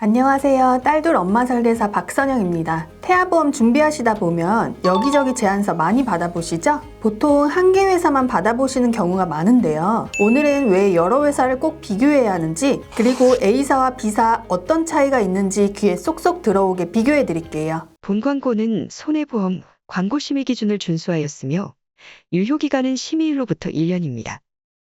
안녕하세요. 딸둘 엄마 설계사 박선영입니다. 태아보험 준비하시다 보면 여기저기 제안서 많이 받아보시죠? 보통 한 개 회사만 받아보시는 경우가 많은데요. 오늘은 왜 여러 회사를 꼭 비교해야 하는지, 그리고 A사와 B사 어떤 차이가 있는지 귀에 쏙쏙 들어오게 비교해 드릴게요. 본 광고는 손해보험 광고 심의 기준을 준수하였으며 유효기간은 심의일로부터 1년입니다.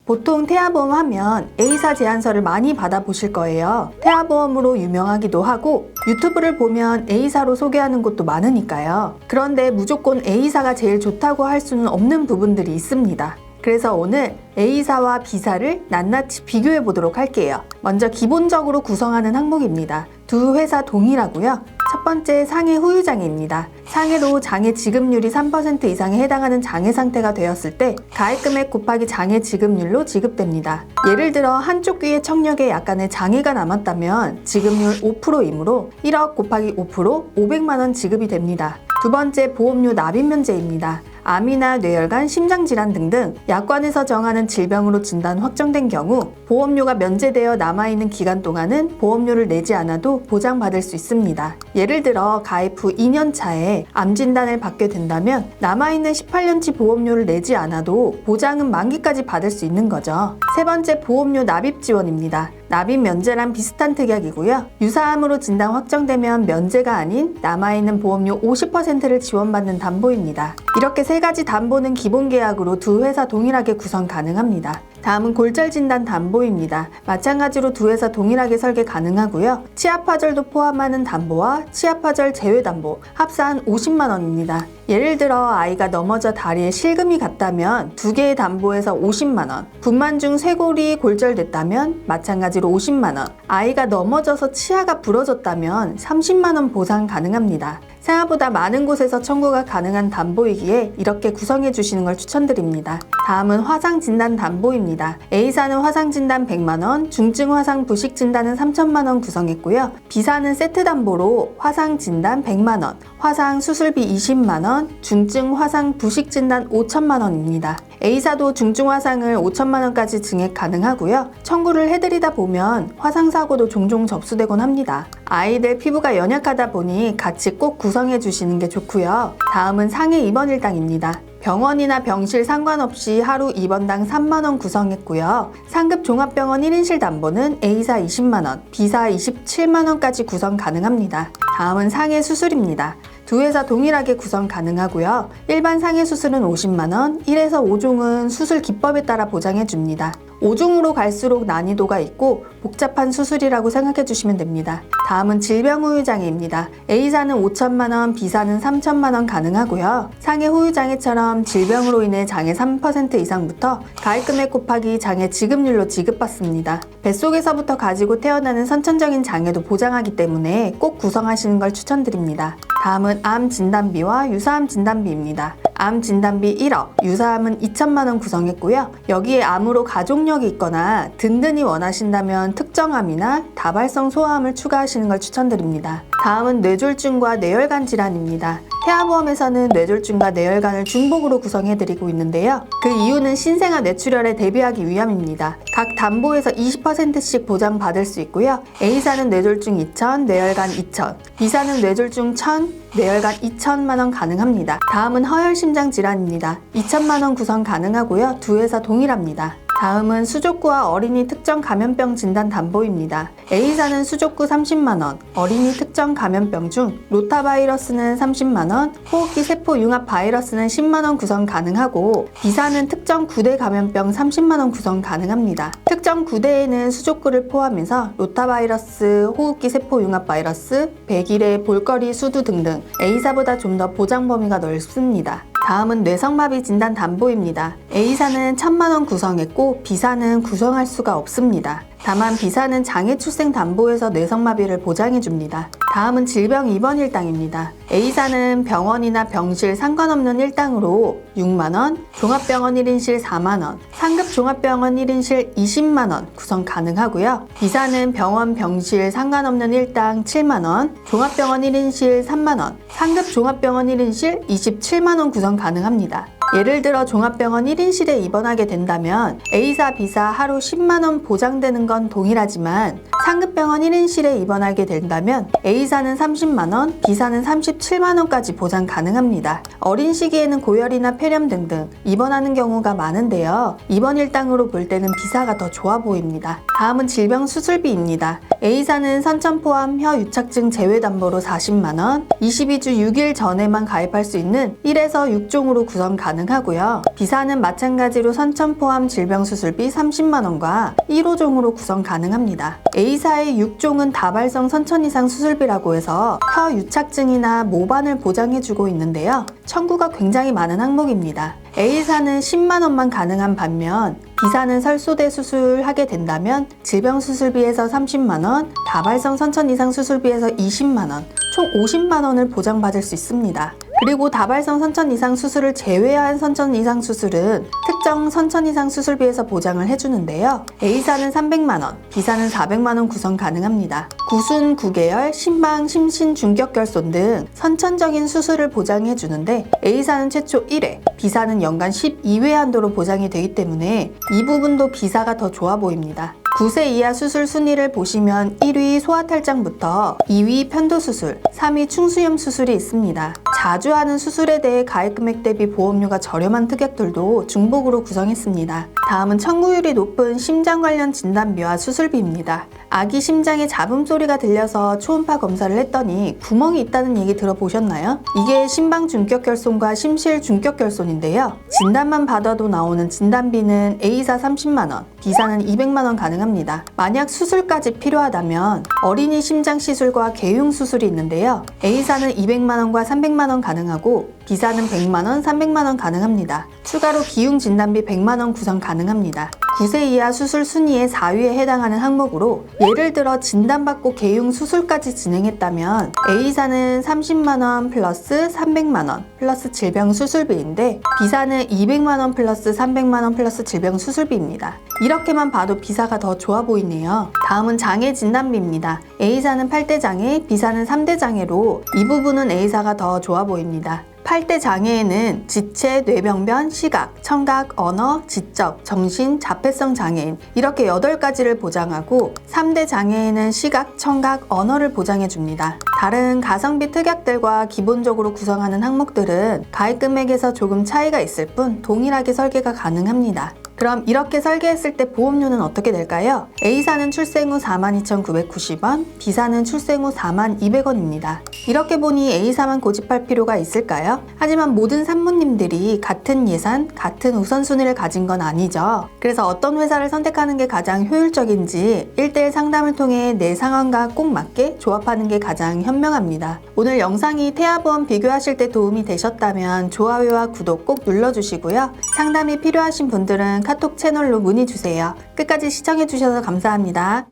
보통 태아보험 하면 A사 제안서를 많이 받아보실 거예요. 태아보험으로 유명하기도 하고 유튜브를 보면 A사로 소개하는 곳도 많으니까요. 그런데 무조건 A사가 제일 좋다고 할 수는 없는 부분들이 있습니다. 그래서 오늘 A사와 B사를 낱낱이 비교해 보도록 할게요. 먼저 기본적으로 구성하는 항목입니다. 두 회사 동일하고요. 첫 번째, 상해 후유 장애입니다. 상해로 장해 지급률이 3% 이상에 해당하는 장해 상태가 되었을 때 가입금액 곱하기 장해 지급률로 지급됩니다. 예를 들어 한쪽 귀의 청력에 약간의 장애가 남았다면 지급률 5%이므로 1억 곱하기 5% 500만 원 지급이 됩니다. 두 번째, 보험료 납입 면제입니다. 암이나 뇌혈관, 심장질환 등등 약관에서 정하는 질병으로 진단 확정된 경우 보험료가 면제되어 남아있는 기간 동안은 보험료를 내지 않아도 보장받을 수 있습니다. 예를 들어 가입 후 2년 차에 암 진단을 받게 된다면 남아있는 18년치 보험료를 내지 않아도 보장은 만기까지 받을 수 있는 거죠. 세 번째, 보험료 납입 지원입니다. 납입 면제랑 비슷한 특약이고요. 유사암으로 진단 확정되면 면제가 아닌 남아있는 보험료 50%를 지원받는 담보입니다. 이렇게 세 가지 담보는 기본 계약으로 두 회사 동일하게 구성 가능합니다. 다음은 골절 진단 담보입니다. 마찬가지로 두 회사 동일하게 설계 가능하고요. 치아파절도 포함하는 담보와 치아파절 제외 담보 합산 50만 원입니다. 예를 들어 아이가 넘어져 다리에 실금이 갔다면 두 개의 담보에서 50만 원, 분만 중 쇄골이 골절됐다면 마찬가지로 50만 원, 아이가 넘어져서 치아가 부러졌다면 30만 원 보상 가능합니다. 생각보다 많은 곳에서 청구가 가능한 담보이기에 이렇게 구성해 주시는 걸 추천드립니다. 다음은 화상 진단 담보입니다. A사는 화상 진단 100만 원, 중증 화상 부식 진단은 3천만 원 구성했고요. B사는 세트 담보로 화상 진단 100만 원, 화상 수술비 20만 원, 중증 화상 부식 진단 5천만 원입니다. A사도 중증 화상을 5천만 원까지 증액 가능하고요. 청구를 해드리다 보면 화상 사고도 종종 접수되곤 합니다. 아이들 피부가 연약하다 보니 같이 꼭 구성해 주시는 게 좋고요. 다음은 상해 입원 일당입니다. 병원이나 병실 상관없이 하루 입원당 3만 원 구성했고요. 상급 종합병원 1인실 담보는 A사 20만 원, B사 27만 원까지 구성 가능합니다. 다음은 상해 수술입니다. 두 회사 동일하게 구성 가능하고요. 일반 상해 수술은 50만 원, 1에서 5종은 수술 기법에 따라 보장해 줍니다. 5종으로 갈수록 난이도가 있고 복잡한 수술이라고 생각해 주시면 됩니다. 다음은 질병 후유 장애입니다. A사는 5천만 원, B사는 3천만 원 가능하고요. 상해 후유 장애처럼 질병으로 인해 장해 3% 이상부터 가입금액 곱하기 장해 지급률로 지급받습니다. 뱃속에서부터 가지고 태어나는 선천적인 장애도 보장하기 때문에 꼭 구성하시는 걸 추천드립니다. 다음은 암 진단비와 유사암 진단비입니다. 암 진단비 1억, 유사암은 2천만 원 구성했고요. 여기에 암으로 가족력이 있거나 든든히 원하신다면 특정암이나 다발성 소아암을 추가하시는 걸 추천드립니다. 다음은 뇌졸중과 뇌혈관 질환입니다. 태아보험에서는 뇌졸중과 뇌혈관을 중복으로 구성해드리고 있는데요. 그 이유는 신생아 뇌출혈에 대비하기 위함입니다. 각 담보에서 20%씩 보장받을 수 있고요. A사는 뇌졸중 2천, 뇌혈관 2천, B사는 뇌졸중 1,000, 뇌혈관 2천만 원 가능합니다. 다음은 허혈심장 질환입니다. 2천만 원 구성 가능하고요. 두 회사 동일합니다. 다음은 수족구와 어린이 특정 감염병 진단 담보입니다. A사는 수족구 30만 원, 어린이 특정 감염병 중 로타바이러스는 30만 원, 호흡기 세포 융합 바이러스는 10만 원 구성 가능하고 B사는 특정 구대 감염병 30만 원 구성 가능합니다. 특정 구대에는 수족구를 포함해서 로타바이러스, 호흡기 세포 융합 바이러스, 백일의 볼거리 수두 등등 A사보다 좀 더 보장 범위가 넓습니다. 다음은 뇌성마비 진단 담보입니다. A사는 1,000만 원 구성했고 B사는 구성할 수가 없습니다. 다만 B사는 장애 출생 담보에서 뇌성마비를 보장해 줍니다. 다음은 질병 입원 일당입니다. A사는 병원이나 병실 상관없는 일당으로 6만 원, 종합병원 1인실 4만 원, 상급 종합병원 1인실 20만 원 구성 가능하고요. B사는 병원, 병실 상관없는 일당 7만 원, 종합병원 1인실 3만 원, 상급 종합병원 1인실 27만 원 구성 가능합니다. 예를 들어 종합병원 1인실에 입원하게 된다면 A사, B사 하루 10만원 보장되는 건 동일하지만 상급병원 1인실에 입원하게 된다면 A사는 30만원, B사는 37만원까지 보장 가능합니다. 어린 시기에는 고열이나 폐렴 등등 입원하는 경우가 많은데요. 입원 일당으로 볼 때는 B사가 더 좋아 보입니다. 다음은 질병 수술비입니다. A사는 선천 포함 혀 유착증 제외 담보로 40만원, 22주 6일 전에만 가입할 수 있는 1에서 6종으로 구성 가능하고요. B사는 마찬가지로 선천 포함 질병 수술비 30만원과 1호종으로 구성 가능합니다. A사의 6종은 다발성 선천 이상 수술비라고 해서 혀 유착증이나 모반을 보장해주고 있는데요. 청구가 굉장히 많은 항목입니다. A사는 10만원만 가능한 반면 B사는 설소대 수술하게 된다면 질병 수술비에서 30만원, 다발성 선천 이상 수술비에서 20만원, 총 50만원을 보장받을 수 있습니다. 그리고 다발성 선천 이상 수술을 제외한 선천 이상 수술은 특정 선천 이상 수술비에서 보장을 해주는데요. A사는 300만원, B사는 400만원 구성 가능합니다. 구순, 구개열, 심방, 심신, 중격결손 등 선천적인 수술을 보장해주는데 A사는 최초 1회, B사는 연간 12회 한도로 보장이 되기 때문에 이 부분도 B사가 더 좋아 보입니다. 9세 이하 수술 순위를 보시면 1위 소아탈장부터 2위 편도수술, 3위 충수염 수술이 있습니다. 자주 하는 수술에 대해 가입금액 대비 보험료가 저렴한 특약들도 중복으로 구성했습니다. 다음은 청구율이 높은 심장 관련 진단비와 수술비입니다. 아기 심장에 잡음 소리가 들려서 초음파 검사를 했더니 구멍이 있다는 얘기 들어보셨나요? 이게 심방 중격결손과 심실 중격결손인데요. 진단만 받아도 나오는 진단비는 A사 30만원, B사는 200만원 가능합니다. 만약 수술까지 필요하다면 어린이 심장 시술과 개흉 수술이 있는데요. A사는 200만원과 300만원 가능하고 B사는 100만원, 300만원 가능합니다. 추가로 기흉 진단비 100만원 구성 가능합니다. 9세 이하 수술 순위의 4위에 해당하는 항목으로 예를 들어 진단받고 개흉 수술까지 진행했다면 A사는 30만원 플러스 300만원 플러스 질병 수술비인데 B사는 200만원 플러스 300만원 플러스 질병 수술비입니다. 이렇게만 봐도 B사가 더 좋아 보이네요. 다음은 장애 진단비입니다. A사는 8대 장애, B사는 3대 장애로 이 부분은 A사가 더 좋아 보입니다. 8대 장애에는 지체, 뇌병변, 시각, 청각, 언어, 지적, 정신, 자폐성 장애인 이렇게 8가지를 보장하고 3대 장애에는 시각, 청각, 언어를 보장해줍니다. 다른 가성비 특약들과 기본적으로 구성하는 항목들은 가입금액에서 조금 차이가 있을 뿐 동일하게 설계가 가능합니다. 그럼 이렇게 설계했을 때 보험료는 어떻게 될까요? A사는 출생 후 42,990원, B사는 출생 후 42,200원입니다. 이렇게 보니 A사만 고집할 필요가 있을까요? 하지만 모든 산모님들이 같은 예산, 같은 우선순위를 가진 건 아니죠. 그래서 어떤 회사를 선택하는 게 가장 효율적인지 1대1 상담을 통해 내 상황과 꼭 맞게 조합하는 게 가장 현명합니다. 오늘 영상이 태아보험 비교하실 때 도움이 되셨다면 좋아요와 구독 꼭 눌러주시고요. 상담이 필요하신 분들은 카톡 채널로 문의 주세요. 끝까지 시청해주셔서 감사합니다.